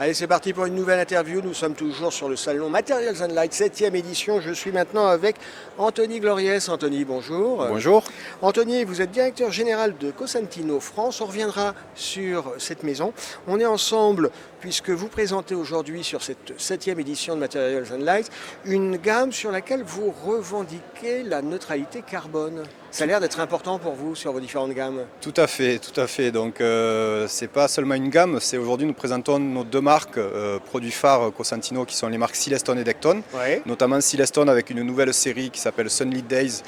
Allez, c'est parti pour une nouvelle interview. Nous sommes toujours sur le salon Materials and Light, 7e édition. Je suis maintenant avec Anthony Gloriès. Anthony, bonjour. Bonjour. Anthony, vous êtes directeur général de Cosentino France. On reviendra sur cette maison. On est ensemble puisque vous présentez aujourd'hui sur cette 7e édition de Materials and Light une gamme sur laquelle vous revendiquez la neutralité carbone. Ça a l'air d'être important pour vous sur vos différentes gammes. Tout à fait, tout à fait. Donc c'est pas seulement une gamme, c'est aujourd'hui nous présentons nos deux marques produits phares Cosentino qui sont les marques Silestone et Decton. Ouais. Notamment Silestone avec une nouvelle série qui s'appelle Sunlit Days,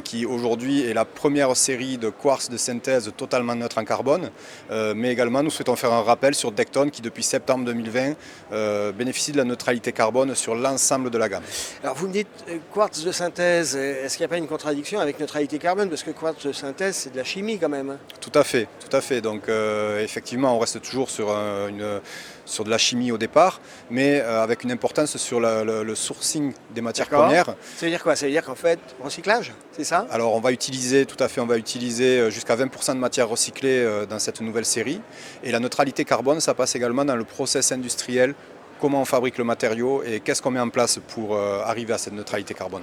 qui aujourd'hui est la première série de quartz de synthèse totalement neutre en carbone. Mais également nous souhaitons faire un rappel sur Decton qui depuis septembre 2020 bénéficie de la neutralité carbone sur l'ensemble de la gamme. Alors vous me dites quartz de synthèse, est-ce qu'il n'y a pas une contradiction avec neutralité carbone? Parce que quartz de synthèse c'est de la chimie quand même. Tout à fait, tout à fait. Donc effectivement on reste toujours sur de la chimie au départ, mais avec une importance sur le sourcing des matières premières. Ça veut dire quoi? Ça veut dire qu'en fait, recyclage, c'est ça? Alors on va utiliser, tout à fait, on va utiliser jusqu'à 20% de matières recyclées dans cette nouvelle série. Et la neutralité carbone, ça passe également dans le process industriel, comment on fabrique le matériau et qu'est-ce qu'on met en place pour arriver à cette neutralité carbone.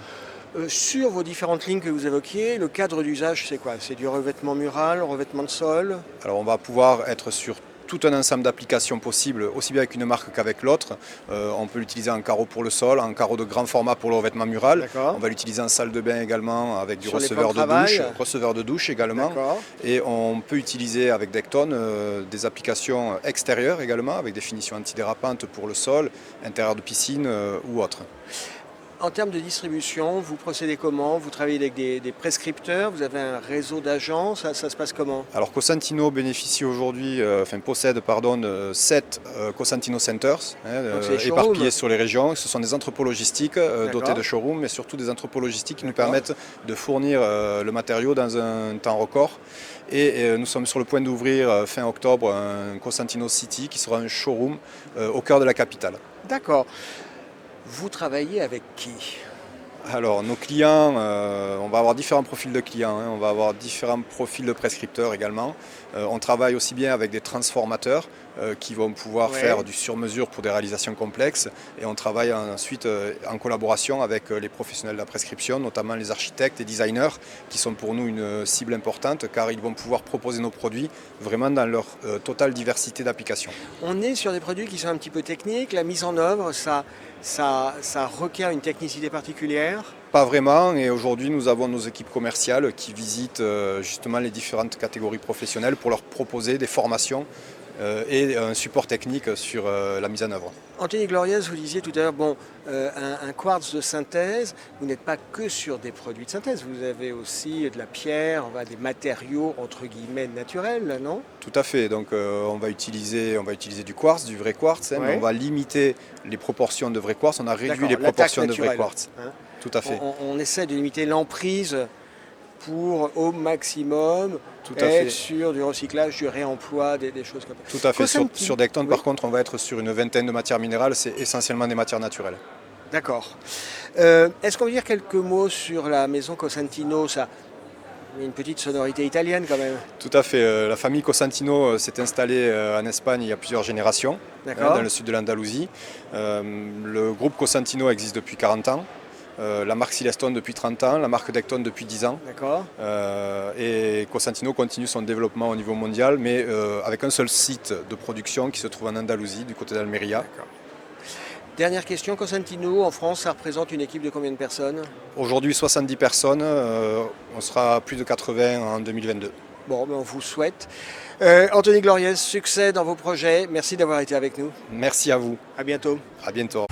Sur vos différentes lignes que vous évoquiez, le cadre d'usage c'est quoi? C'est du revêtement mural, revêtement de sol? Alors on va pouvoir être sur tout un ensemble d'applications possibles, aussi bien avec une marque qu'avec l'autre. On peut l'utiliser en carreau pour le sol, en carreau de grand format pour le revêtement mural. On va l'utiliser en salle de bain également avec du receveur de douche également. Et on peut utiliser avec Decton des applications extérieures également avec des finitions antidérapantes pour le sol, intérieur de piscine ou autre. En termes de distribution, vous procédez comment? Vous travaillez avec des prescripteurs? Vous avez un réseau d'agents? Ça se passe comment? Alors Cosentino bénéficie aujourd'hui, possède 7 Cosentino Centers éparpillés sur les régions. Ce sont des entrepôts logistiques dotés de showrooms, mais surtout des entrepôts logistiques qui nous permettent de fournir le matériau dans un temps record. Et nous sommes sur le point d'ouvrir fin octobre un Cosentino City qui sera un showroom au cœur de la capitale. D'accord. Vous travaillez avec qui? Alors nos clients, on va avoir différents profils de clients, on va avoir différents profils de prescripteurs également. On travaille aussi bien avec des transformateurs qui vont pouvoir faire du sur-mesure pour des réalisations complexes et on travaille ensuite en collaboration avec les professionnels de la prescription, notamment les architectes et designers qui sont pour nous une cible importante car ils vont pouvoir proposer nos produits vraiment dans leur totale diversité d'applications. On est sur des produits qui sont un petit peu techniques, la mise en œuvre, ça requiert une technicité particulière? Pas vraiment, et aujourd'hui nous avons nos équipes commerciales qui visitent justement les différentes catégories professionnelles pour leur proposer des formations et un support technique sur la mise en œuvre. Anthony Gloriès, vous disiez tout à l'heure, un quartz de synthèse, vous n'êtes pas que sur des produits de synthèse, vous avez aussi de la pierre, des matériaux entre guillemets naturels, non? Tout à fait, donc on va utiliser du quartz, du vrai quartz, mais on va limiter les proportions de vrai quartz, on a réduit les proportions de vrai quartz. Tout à fait. On essaie de limiter l'emprise pour au maximum être sur du recyclage, du réemploi, des choses comme ça. Tout à fait. Sur Decton, par contre, on va être sur une vingtaine de matières minérales, c'est essentiellement des matières naturelles. D'accord. Est-ce qu'on peut dire quelques mots sur la maison Cosentino? Ça, il y a une petite sonorité italienne quand même. Tout à fait. La famille Cosentino s'est installée en Espagne il y a plusieurs générations, dans le sud de l'Andalousie. Le groupe Cosentino existe depuis 40 ans. La marque Silestone depuis 30 ans, la marque Decton depuis 10 ans. Et Cosentino continue son développement au niveau mondial, mais avec un seul site de production qui se trouve en Andalousie, du côté d'Almeria. Dernière question, Cosentino en France, ça représente une équipe de combien de personnes? Aujourd'hui 70 personnes, on sera à plus de 80 en 2022. Bon, on vous souhaite. Anthony Gloriès, succès dans vos projets. Merci d'avoir été avec nous. Merci à vous. À bientôt. À bientôt.